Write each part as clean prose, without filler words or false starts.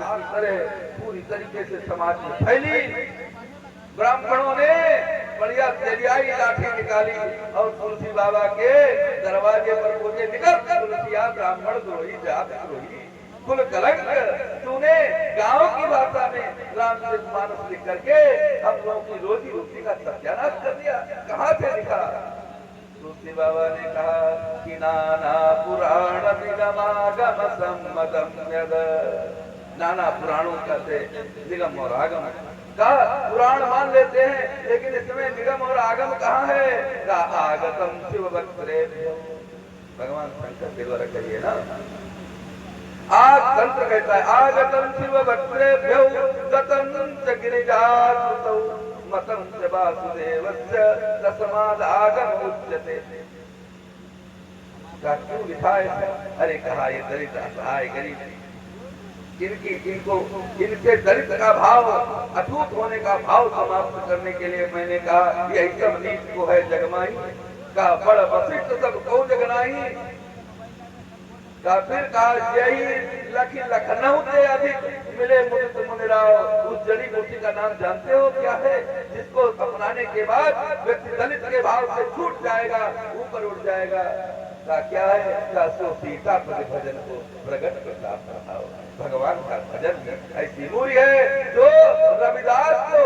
आग की तरह पूरी तरीके से समाज में फैली। ब्राह्मणों ने बढ़िया दरियाई लाठी निकाली और तुलसी बाबा के दरवाजे पर बोले, निकल तुलसिया ब्राह्मण द्रोही जात द्रोही कुल कलंक। तूने गांव की भाषा में रामचरितमानस लिख करके हम लोगों की रोजी रोटी का सत्यानाश कर दिया। कहाँ से लिखा? तुलसी बाबा ने कहा कि नाना पुराण निगमागम सम्मतम यद। नाना पुराणों का से निगम और आगम का पुराण मान लेते हैं, लेकिन इसमें निगम और आगम कहाँ है? का आगतम शिव भक्तरे। भगवान शंकर के द्वारा कहिए ना, आग तंत्र कहता है आगतम शिव भक्तरे गतम च गिरिजातौ मतम च वासुदेवस्य तस्माद् आगम उच्यते। क्यों लिखा है? अरे कहा ये दरिद्र असहाय गरीब इनके दरिद्र का भाव अटूट होने का भाव समाप्त करने के लिए मैंने कहा यही सब नीच को है जगमाई का बड़ वशिष्ठ सब को जगनाई का। फिर कहा यही लखनऊ से अधिक मिले मुझे मुनिराव। उस जड़ी बूटी का नाम जानते हो क्या है? जिसको अपनाने के बाद व्यक्ति दलित के भाव से छूट जाएगा, ऊपर उठ जाएगा। का क्या है? का सो सीता पद भजन को प्रकट करता प्रभाव। भगवान का भजन ऐसी मूरी है जो रविदास को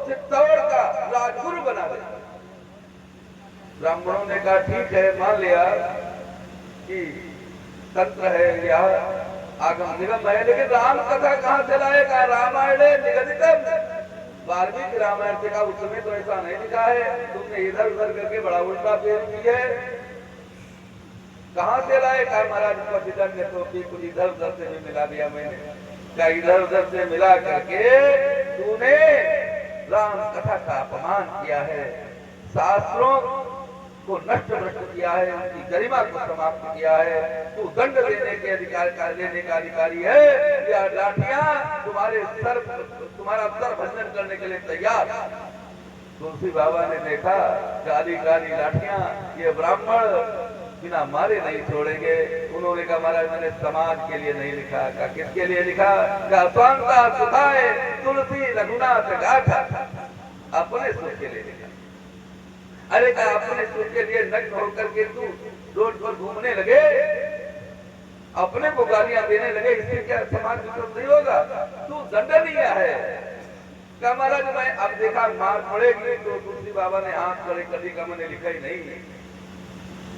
चित्तौड़ का राजगुरु बना दे। ब्राह्मणों ने कहा ठीक है, मान लिया कि तंत्र है या आगम निगम है, लेकिन राम कथा कहाँ से लाएगा? रामायण निगदितम। वाल्मीकि रामायण से कहा उस समय तो ऐसा नहीं लिखा है, तुमने इधर उधर करके बड़ा उल्टा पेश किया है। कहाँ से लाए? कहा महाराज पतिदन ने तो कुछ इधर उधर से भी मिला दिया मैंने। क्या इधर उधर से मिला करके तूने राम कथा का अपमान किया है, शास्त्रों को नष्ट भ्रष्ट किया है, उनकी गरिमा को समाप्त किया है। तू दंड लेने के अधिकारी है या लाठियां तुम्हारा सर भंजन करने के लिए तैयार। तुलसी बाबा ने देखा काली काली लाठियां, ये ब्राह्मण बिना मारे नहीं छोड़ेंगे। उन्होंने कहा महाराज मैंने समाज के लिए नहीं लिखा। का किसके लिए लिखा? का स्वांता सुखाए तुलसी रघुनाथ गाथा। अपने सुख के लिए लिखा। अरे क्या अपने सुख के लिए नग्न होकर के तू रोड पर घूमने लगे, अपने को गालियां देने लगे, इससे क्या समाज विकृत नहीं होगा? तू दंडनीय है। क्या महाराज मैं अब देखा मार पड़ेगी तो तुलसी बाबा ने हाथ करे कभी का मैंने लिखा ही नहीं।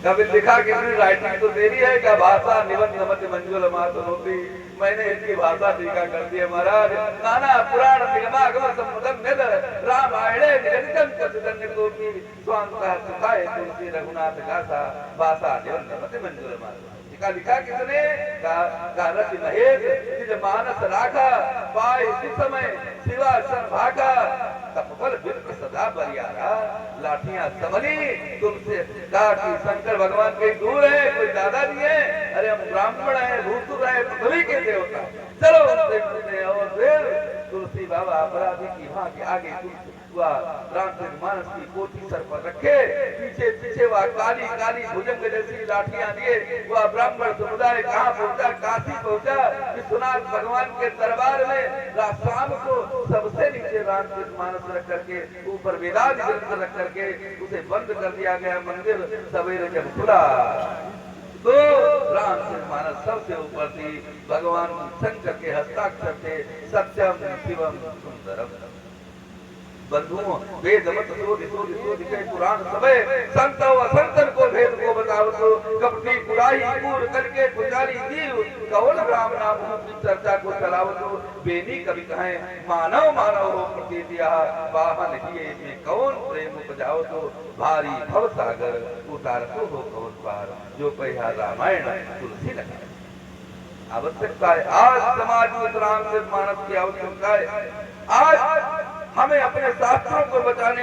कभी लिखा कि राइटिंग तो देरी है क्या? भाषा निबंध मत मंजुल मात होती। मैंने इसकी भाषा टीका कर दी है महाराज। नाना पुराण निगमागम सम्मतम निद रामायणे निगदितम कथितन्य कोपि स्वांतः सुखाय तुलसी रघुनाथ गाथा भाषा निबंध मत मंजुल मात। लिखा किसने? का रति महेश निज मानस राखा पाए इस समय शिवा सन भागा तपबल विप्र सदा बरियारा। लाठियां संभली तुमसे कहा कि शंकर भगवान कहीं दूर है, कोई दादा नहीं है। अरे हम ब्राह्मण है, भूसुर है, पृथ्वी के देवता, चलो उनसे मिलते। और फिर तुलसी बाबा अपराधी की वहां के आगे रामचरितमानस की पोथी सर पर रखे, पीछे पीछे वह काली काली भुजंग जैसी लाठियां लिए वह ब्राह्मण समुदाय कहाँ पहुंचा? काशी पहुंचा। विश्वनाथ भगवान के दरबार में शाम को सबसे नीचे रामचरितमानस रख करके ऊपर वेदांत ग्रंथ रख करके उसे बंद कर दिया गया। मंदिर सवेरे जब खुला तो रामचरितमानस सबसे ऊपर थी। भगवान शंकर के हस्ताक्षर थे सत्यम शिवम सुंदरम। बंधुओं वेद मत शोध के पुराण सबे संत व संतन को भेद को बताओ तो कपटी कुराही कूर करके पुजारी जीव कौन राम नाम की चर्चा को चलाओ तो बेनी कवि कहें मानव मानव हो प्रतीतिया वाहन ही में कौन प्रेम उपजाओ तो भारी भव सागर उतार तो हो कौन पार जो कहा रामायण तुलसी लगा। आवश्यकता है आज समाज में रामचरितमानस की आवश्यकता है। आज हमें अपने शास्त्रों को बचाने